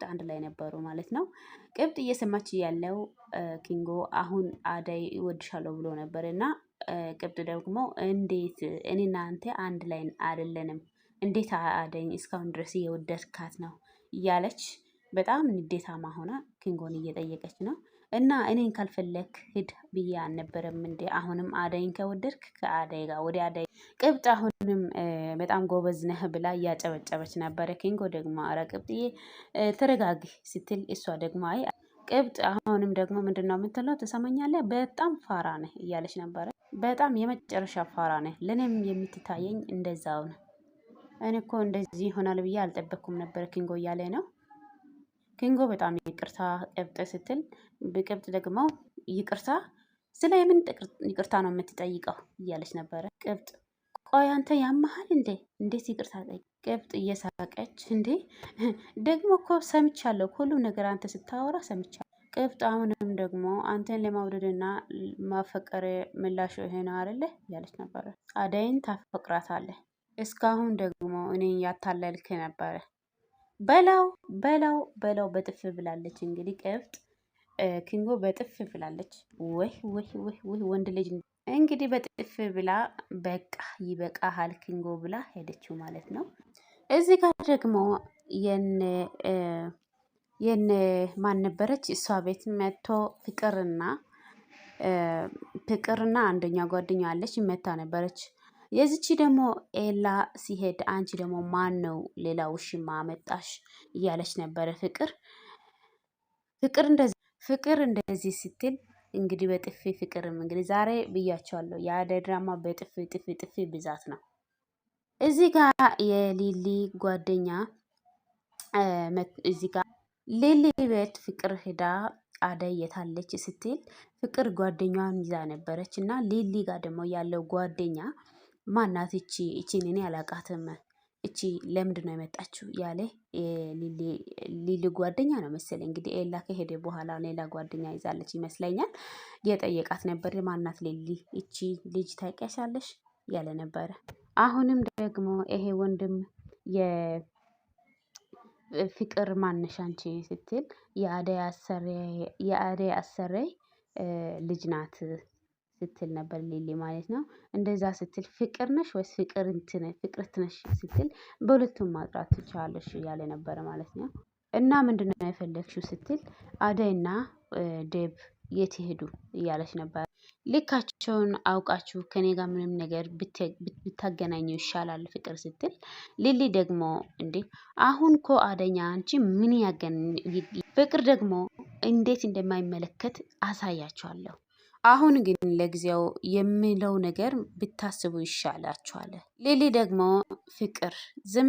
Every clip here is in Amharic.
አንድ ላይ ነበሩ ማለት ነው። ቅብጥ እየሰማች ያለው ኪንጎ አሁን አደይ እወድሻለሁ ብሎ ነበር እና ቅብጥ ደግሞ እንዴት እኔና አንተ አንድ ላይ አይደለንም፣ እንዴት አደይን እስካሁን ድረስ እየወደድካት ነው እያለች በጣም ንዴታማ ሆና ኪንጎን እየጠየቀች ነው። እና እኔን ካልፈለክ ሂድ ብዬ አልነበረም እንዴ? አሁንም አደይን ከወደድክ ከአደይ ጋር ወደ አደይ። ቅብጥ አሁንም በጣም ጎበዝ ነህ ብላ እያጨበጨበች ነበረ። ኪንጎ ደግሞ አረ ቅብጥዬ ተረጋጊ ስትል እሷ ደግሞ አይ ቅብጥ አሁንም ደግሞ ምንድነው የምትለው ትሰማኛለህ? በጣም ፋራ ነህ እያለች ነበረ። በጣም የመጨረሻ ፋራ ነህ፣ ለእኔም የምትታየኝ እንደዛው ነው። እኔ እኮ እንደዚህ ይሆናል ብዬ አልጠበቅኩም ነበር ኪንጎ እያለ ነው። ኪንጎ በጣም ይቅርታ ቅብጥ ስትል ቅብጥ ደግሞ ይቅርታ ስለ የምን ይቅርታ ነው የምትጠይቀው እያለች ነበረ። ቅብጥ ቆይ አንተ ያመሃል እንዴ? እንዴት ይቅርታ ጠይቅ? ቅብጥ እየሳቀች እንዴ ደግሞ እኮ ሰምቻለሁ፣ ሁሉ ነገር አንተ ስታወራ ሰምቻለሁ። ቅብጥ አሁንም ደግሞ አንተን ለማውደድና ማፈቀር ምላሹ ይሄ ነው አይደለ እያለች ነበረ። አደይን ታፈቅራታለህ፣ እስካሁን ደግሞ እኔን ያታለልክ ነበረ። በላው በላው በላው በጥፍ ብላለች። እንግዲህ ቅብጥ ኪንጎ በጥፍ ብላለች። ወይ ወይ ወይ ወይ ወንድ ልጅ እንግዲህ በጥፍ ብላ በቃ ይበቃሃል ኪንጎ ብላ ሄደችው ማለት ነው። እዚህ ጋር ደግሞ የነ ማን ነበረች እሷ ቤት መጥቶ ፍቅርና አንደኛ ጓደኛ አለች መታ ነበረች። የዚቺ ደግሞ ኤላ ሲሄድ አንቺ ደግሞ ማን ነው ሌላ ውሽማ መጣሽ እያለች ነበረ። ፍቅር እንደዚህ ስትል እንግዲህ በጥፊ ፍቅርም እንግዲህ ዛሬ ብያቸዋለሁ የአደይ ድራማ በጥፊ ጥፊ ጥፊ ብዛት ነው። እዚህ ጋር የሊሊ ጓደኛ እዚህ ጋር ሊሊ ቤት ፍቅር ሄዳ አደይ የታለች ስትል ፍቅር ጓደኛዋን ይዛ ነበረች እና ሊሊ ጋር ደግሞ ያለው ጓደኛ ማናት እቺን እኔ አላቃትም እቺ ለምንድን ነው የመጣችው ያለ ሊሊ ጓደኛ ነው መሰለኝ። እንግዲህ ኤላ ከሄደ በኋላ ሌላ ጓደኛ ይዛለች ይመስለኛል። የጠየቃት ነበር ማናት ሊሊ እቺ ልጅ ታውቂያለሽ ያለ ነበረ። አሁንም ደግሞ ይሄ ወንድም የፍቅር ማነሽ አንቺ ስትል የአደይ አሰሬ ልጅ ናት ስትል ነበር ሊሊ ማለት ነው። እንደዛ ስትል ፍቅር ነሽ ወይስ ፍቅርት ነሽ ስትል በሁለቱም ማጥራት ትችላለሽ እያለ ነበረ ማለት ነው። እና ምንድነው የፈለግሽው ስትል አደይና ዴብ የት ሄዱ እያለች ነበር። ልካቸውን አውቃችሁ ከኔ ጋር ምንም ነገር ብታገናኘው ይሻላል ፍቅር ስትል ሊሊ ደግሞ እንዴ አሁን እኮ አደኛ አንቺ ምን ያገናኝ ፍቅር ደግሞ እንዴት እንደማይመለከት አሳያችኋለሁ። አሁን ግን ለጊዜው የሚለው ነገር ብታስቡ ይሻላችኋል። ሊሊ ደግሞ ፍቅር ዝም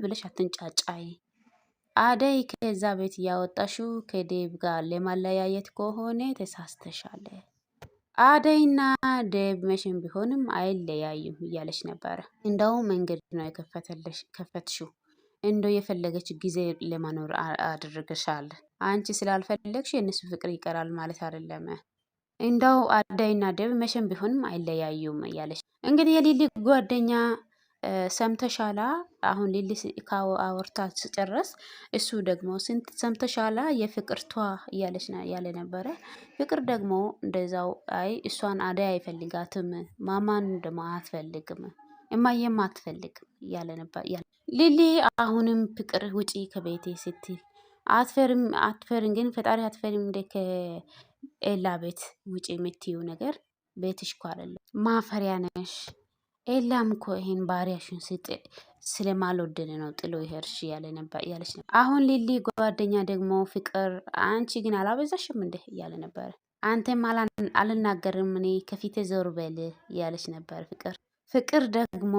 ብለሽ አትንጫጫይ። አደይ ከዛ ቤት እያወጣሽው ከዴብ ጋር ለማለያየት ከሆነ ተሳስተሻል። አደይና ዴብ መቼም ቢሆንም አይለያዩም እያለች ነበረ። እንደውም መንገድ ነው ከፈትሽው እንደው የፈለገች ጊዜ ለማኖር አድርገሻል። አንቺ ስላልፈለግሽ የእነሱ ፍቅር ይቀራል ማለት አይደለም። እንደው አዳይና ዴብ መቼም ቢሆንም አይለያዩም እያለች እንግዲህ የሊሊ ጓደኛ ሰምተሻላ። አሁን ሊሊ አወርታ ስጨረስ እሱ ደግሞ ስንት ሰምተሻላ የፍቅርቷ እያለች ያለ ነበረ። ፍቅር ደግሞ እንደዛው አይ እሷን አደይ አይፈልጋትም፣ ማማን ደግሞ አትፈልግም፣ እማዬም አትፈልግም እያለ ነበር። ሊሊ አሁንም ፍቅር ውጪ ከቤቴ ስትል አትፈርም ግን ፈጣሪ አትፈርም እንደ ከኤላ ቤት ውጪ የምትይው ነገር ቤትሽ እኮ አይደለም ማፈሪያ ነሽ። ኤላም እኮ ይሄን ባሪያሽን ስለማልወደድ ነው ጥሎ ይሄርሽ ያለች ነው። አሁን ሊሊ ጓደኛ ደግሞ ፍቅር አንቺ ግን አላበዛሽም እንደ እያለ ነበር። አንተም አልናገርም እኔ ከፊቴ ዞር በል እያለች ነበር። ፍቅር ደግሞ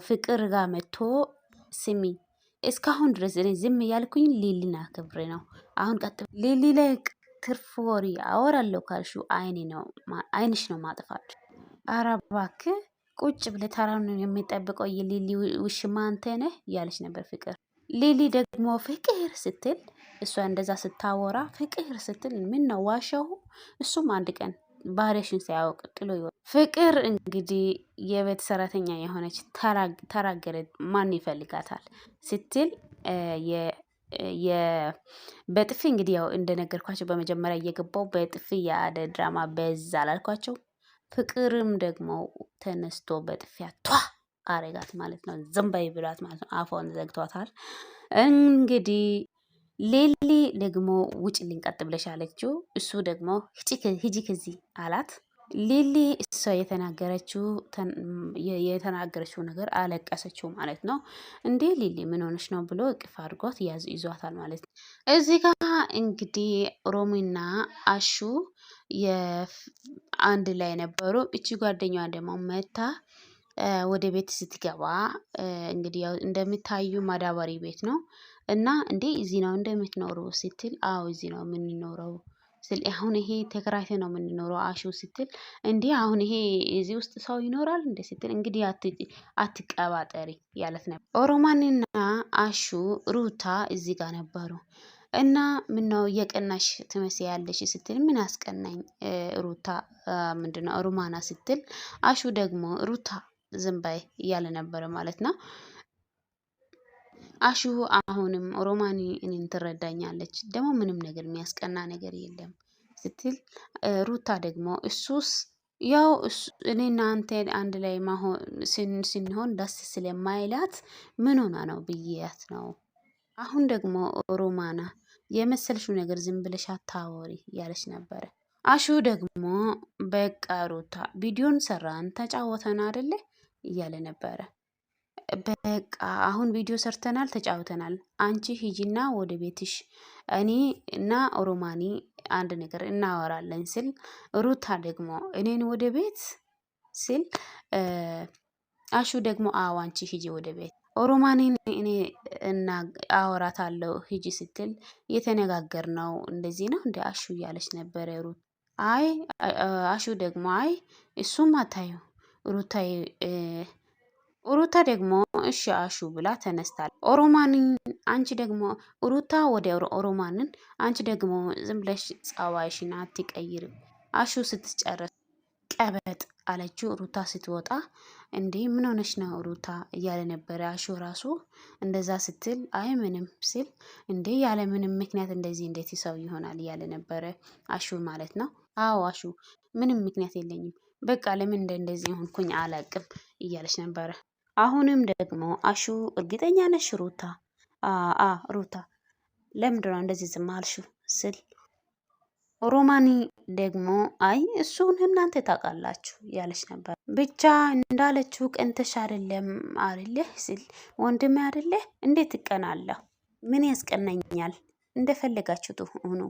ፍቅር ጋር መጥቶ ስሚ እስካሁን ድረስ እኔ ዝም ያልኩኝ ሊሊና ክብሬ ነው። አሁን ሊሊ ላይ ትርፍ ወሬ አወራለሁ ካልሽው አይንሽ ነው ማጥፋት። ኧረ እባክህ ቁጭ ብለህ ተራውን የሚጠብቀው የሊሊ ውሽማ አንተ ነህ እያለች ነበር ፍቅር። ሊሊ ደግሞ ፍቅር ስትል እሷ እንደዛ ስታወራ ፍቅር ስትል ምን ነው ዋሻው? እሱም አንድ ቀን ባህሪሽን ሳያውቅ ጥሎ ይወጣል። ፍቅር እንግዲህ የቤት ሰራተኛ የሆነች ተራገረ ማን ይፈልጋታል ስትል በጥፊ እንግዲህ ያው እንደነገርኳቸው በመጀመሪያ እየገባው በጥፊ የአደይ ድራማ በዛ አላልኳቸው። ፍቅርም ደግሞ ተነስቶ በጥፊያ ቷ አረጋት ማለት ነው። ዝም በይ ብሏት ማለት ነው። አፏን ዘግቷታል። እንግዲህ ሌሊ ደግሞ ውጭልኝ ቀጥ ብለሽ አለችው። እሱ ደግሞ ሂጂ ከዚህ አላት። ሊሊ እሷ የተናገረችው ነገር አለቀሰችው ማለት ነው። እንዴ ሊሊ ምን ሆነች ነው ብሎ እቅፍ አድርጓት ይዟታል ማለት ነው። እዚህ ጋር እንግዲህ ሮሚና አሹ አንድ ላይ ነበሩ። እቺ ጓደኛዋ ደግሞ መታ ወደ ቤት ስትገባ እንግዲህ ያው እንደምታዩ ማዳበሪ ቤት ነው እና እንዴ እዚህ ነው እንደምትኖሩ ስትል አዎ እዚህ ነው የምንኖረው ስል አሁን ይሄ ተከራይተ ነው የምንኖረው አሹ ስትል እንዴ አሁን ይሄ እዚህ ውስጥ ሰው ይኖራል እንዴ ስትል እንግዲህ አትቀባጠሪ ያለት ነበር። ኦሮማንና አሹ ሩታ እዚህ ጋር ነበሩ እና ምነው የቀናሽ ትመስያለሽ ስትል ምን አስቀናኝ ሩታ ምንድነው ሩማና ስትል አሹ ደግሞ ሩታ ዝም በይ እያለ ነበረ ማለት ነው። አሹ አሁንም ሮማኒ እኔን ትረዳኛለች ደግሞ ምንም ነገር የሚያስቀና ነገር የለም ስትል ሩታ ደግሞ እሱስ ያው እኔና አንተ አንድ ላይ ስንሆን ደስ ስለማይላት ምን ሆና ነው ብዬያት ነው። አሁን ደግሞ ሮማና የመሰልሽው ነገር ዝም ብለሽ አታወሪ እያለች ነበረ። አሹ ደግሞ በቃ ሩታ ቪዲዮን ሰራን ተጫወተን አይደለ እያለ ነበረ። በቃ አሁን ቪዲዮ ሰርተናል ተጫውተናል። አንቺ ሂጂና ወደ ቤትሽ እኔ እና ሮማኒ አንድ ነገር እናወራለን ስል ሩታ ደግሞ እኔን ወደ ቤት ስል አሹ ደግሞ አዎ አንቺ ሂጂ ወደ ቤት ሮማኒን እኔ እና አወራታለሁ ሂጂ ስትል የተነጋገርነው እንደዚህ ነው እንደ አሹ እያለች ነበረ ሩት። አይ አሹ ደግሞ አይ እሱም አታዩ ሩታዬ ሩታ ደግሞ እሺ አሹ ብላ ተነስታል። ኦሮማንን አንቺ ደግሞ ሩታ ወደ ኦሮማንን አንቺ ደግሞ ዝም ብለሽ ጸባይሽን አትቀይርም አሹ ስትጨርስ ቀበጥ አለችው። ሩታ ስትወጣ እንዴ ምን ሆነሽ ነው ሩታ እያለ ነበረ። አሹ ራሱ እንደዛ ስትል አይ ምንም ሲል እንዴ ያለ ምንም ምክንያት እንደዚህ እንዴት ሰው ይሆናል እያለ ነበረ አሹ ማለት ነው። አዎ አሹ ምንም ምክንያት የለኝም በቃ ለምን እንደዚህ ሆንኩኝ አላቅም እያለች ነበረ። አሁንም ደግሞ አሹ እርግጠኛ ነሽ ሩታ ሩታ ለምንድነው እንደዚህ ዝም አልሽው ስል ሮማኒ ደግሞ አይ እሱን እናንተ ታውቃላችሁ ያለች ነበር። ብቻ እንዳለችው ቀንተሽ አይደለም አይደለ ሲል ወንድሜ አይደለ እንዴት እቀናለሁ? ምን ያስቀናኛል? እንደፈለጋችሁ ትሁኑ።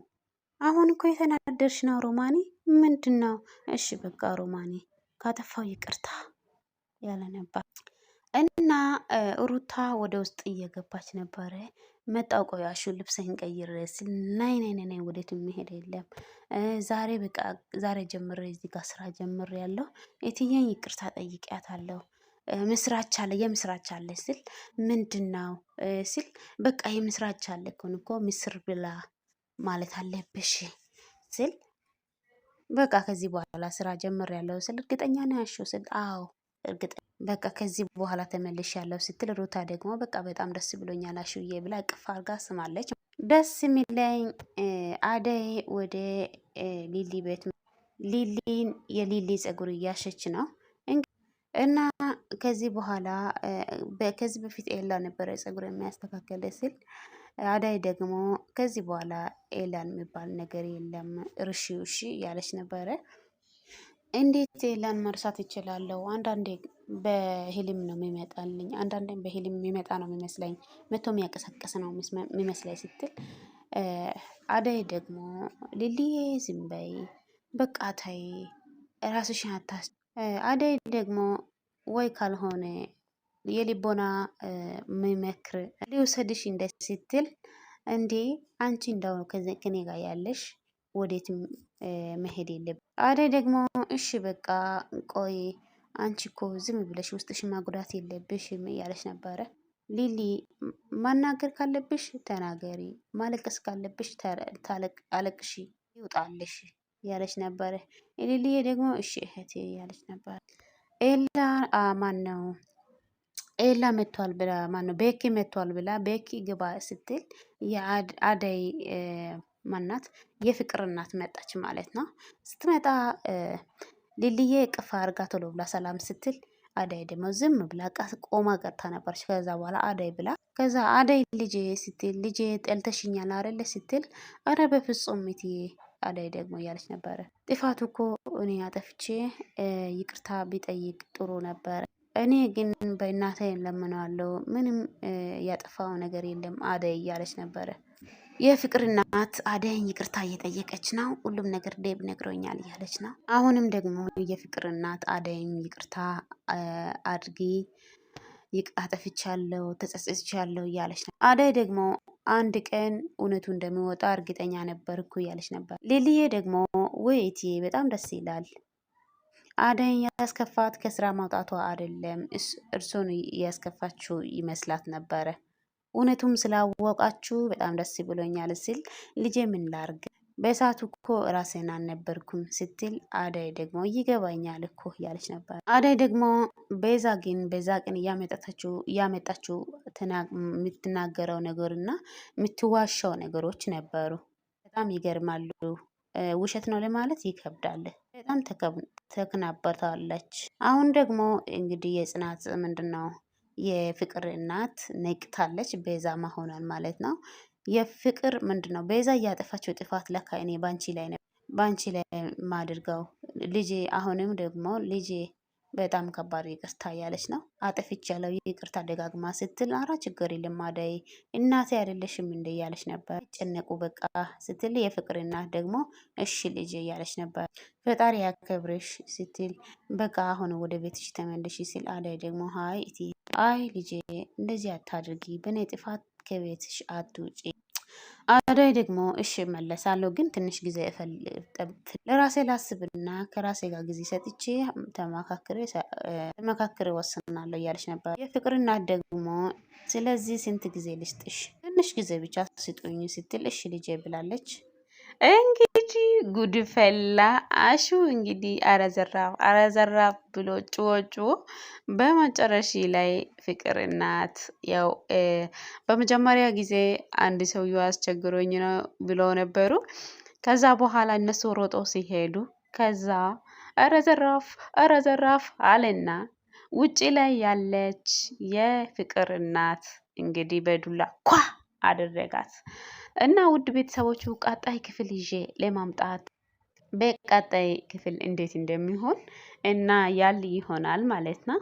አሁን እኮ የተናደርሽ ነው ሮማኒ። ምንድነው? እሺ በቃ ሮማኒ ካጠፋው ይቅርታ ያለ ነበር። እና ሩታ ወደ ውስጥ እየገባች ነበረ። መጣው ቆይ አሹ ልብስህን ቀይር ሲል ናይ ናይ ናይ ወዴት የሚሄድ የለም ዛሬ በቃ ዛሬ ጀምሬ እዚህ ጋር ስራ ጀምሬ ያለው የትኛኝ ይቅርታ ጠይቂያታለሁ። ምስራች አለ የምስራች አለ ሲል ምንድነው ሲል በቃ የምስራች አለ እኮ ምስር ብላ ማለት አለብሽ ሲል በቃ ከዚህ በኋላ ስራ ጀምሬ ያለው ስል እርግጠኛ ነህ አሹ ስል አዎ እርግጠኛ በቃ ከዚህ በኋላ ተመልሻለሁ ስትል ሩታ ደግሞ በቃ በጣም ደስ ብሎኛል አሹዬ ብላ እቅፍ አድርጋ ስማለች። ደስ የሚለኝ አደይ ወደ ሊሊ ቤት ሊሊን የሊሊ ፀጉር እያሸች ነው እና ከዚህ በኋላ ከዚህ በፊት ኤላ ነበረ ፀጉር የሚያስተካከለ ስል አዳይ ደግሞ ከዚህ በኋላ ኤላን የሚባል ነገር የለም እርሺ እሺ ያለች ነበረ። እንዴት ኤላን መርሳት እችላለሁ? አንዳንዴ በህልም ነው የሚመጣልኝ፣ አንዳንዴም በህልም የሚመጣ ነው የሚመስለኝ፣ መቶ የሚያቀሰቅስ ነው የሚመስለኝ ስትል አደይ ደግሞ ሊሊዬ ዝም በይ በቃ ተይ ራስሽን አታስ አደይ ደግሞ ወይ ካልሆነ የሊቦና የሚመክር ሊውሰድሽ እንደ ስትል እንዴ አንቺ እንደው ከኔ ጋር ያለሽ ወዴትም መሄድ የለብም። አደይ ደግሞ እሺ በቃ ቆይ አንቺ እኮ ዝም ብለሽ ውስጥሽን ማጉዳት የለብሽም እያለች ነበረ። ሊሊ ማናገር ካለብሽ ተናገሪ፣ ማለቀስ ካለብሽ አለቅሺ፣ ይውጣልሽ ያለች ነበረ። ሊሊዬ ደግሞ እሺ እህቴ ያለች ነበረ። ኤላ ማን ነው ኤላ መጥቷል ብላ ማነው ቤኪ መጥቷል ብላ ቤኪ ግባ ስትል የአደይ ማናት የፍቅር እናት መጣች ማለት ነው። ስትመጣ ሊልዬ ቅፍ አርጋ ቶሎ ብላ ሰላም ስትል አደይ ደግሞ ዝም ብላ ቆማ ቀርታ ነበረች። ከዛ በኋላ አደይ ብላ ከዛ አደይ ልጄ ስትል ልጄ ጠልተሽኛል አይደለ ስትል አረ በፍጹም እትዬ አደይ ደግሞ እያለች ነበረ። ጥፋቱ እኮ እኔ አጠፍቼ ይቅርታ ቢጠይቅ ጥሩ ነበረ። እኔ ግን በእናቴ ለምነዋለሁ ምንም ያጠፋው ነገር የለም አደይ እያለች ነበረ። የፍቅር እናት አደይን ይቅርታ እየጠየቀች ነው። ሁሉም ነገር ዴብ ነግሮኛል እያለች ነው። አሁንም ደግሞ የፍቅር እናት አደይም ይቅርታ አድርጊ አጠፍቻለሁ፣ ተጸጽቻለሁ እያለች ነው። አደይ ደግሞ አንድ ቀን እውነቱ እንደሚወጣ እርግጠኛ ነበርኩ እያለች ነበር። ሊሊዬ ደግሞ ወይ እትዬ በጣም ደስ ይላል። አደይን ያስከፋት ከስራ ማውጣቷ አይደለም፣ እርሶን ያስከፋችው ይመስላት ነበረ። እውነቱም ስላወቃችሁ በጣም ደስ ብሎኛል ሲል ልጄ ምን ላርግ በሰዓቱ እኮ ራሴን አልነበርኩም ስትል አደይ ደግሞ ይገባኛል እኮ እያለች ነበር። አደይ ደግሞ ቤዛ ግን በዛ ቀን እያመጣችው የምትናገረው ነገር እና የምትዋሻው ነገሮች ነበሩ። በጣም ይገርማሉ። ውሸት ነው ለማለት ይከብዳል። በጣም ተክናበታለች። አሁን ደግሞ እንግዲህ የጽናት ምንድን ነው የፍቅር እናት ነቅታለች። ቤዛ መሆኗን ማለት ነው። የፍቅር ምንድን ነው ቤዛ እያጠፋችው ጥፋት ለካ እኔ ባንቺ ላይ ማድርገው ልጄ፣ አሁንም ደግሞ ልጄ በጣም ከባድ ይቅርታ እያለች ነው። አጥፍቻለሁ ይቅርታ ደጋግማ ስትል አራ ችግር የለም አደይ እናቴ አይደለሽም እንደ እያለች ነበር። ጨነቁ በቃ ስትል የፍቅር እናት ደግሞ እሺ ልጄ እያለች ነበር። ፈጣሪ ያከብርሽ ስትል በቃ አሁን ወደ ቤትሽ ተመልሽ ሲል አደይ ደግሞ ሀይ እቲ አይ ልጄ እንደዚህ አታድርጊ፣ በእኔ ጥፋት ከቤትሽ አትውጪ። አደይ ደግሞ እሺ መለሳለሁ፣ ግን ትንሽ ጊዜ ለራሴ ላስብና ከራሴ ጋር ጊዜ ሰጥቼ ተመካክሬ ወስናለሁ እያለች ነበር። የፍቅር እናት ደግሞ ስለዚህ ስንት ጊዜ ልስጥሽ? ትንሽ ጊዜ ብቻ ስጡኝ ስትል እሺ ልጄ ብላለች። እንግዲህ ጉድፈላ አሹ እንግዲህ አረዘራፍ ብሎ ጭዎ በመጨረሻ ላይ ፍቅር እናት ያው በመጀመሪያ ጊዜ አንድ ሰውዬው አስቸግሮኝ ነው ብለው ነበሩ። ከዛ በኋላ እነሱ ሮጦ ሲሄዱ ከዛ አረዘራፍ አለና ውጪ ላይ ያለች የፍቅር እናት እንግዲህ በዱላ ኳ አደረጋት። እና ውድ ቤተሰቦቹ ቀጣይ ክፍል ይዤ ለማምጣት በቀጣይ ክፍል እንዴት እንደሚሆን እና ያል ይሆናል ማለት ነው።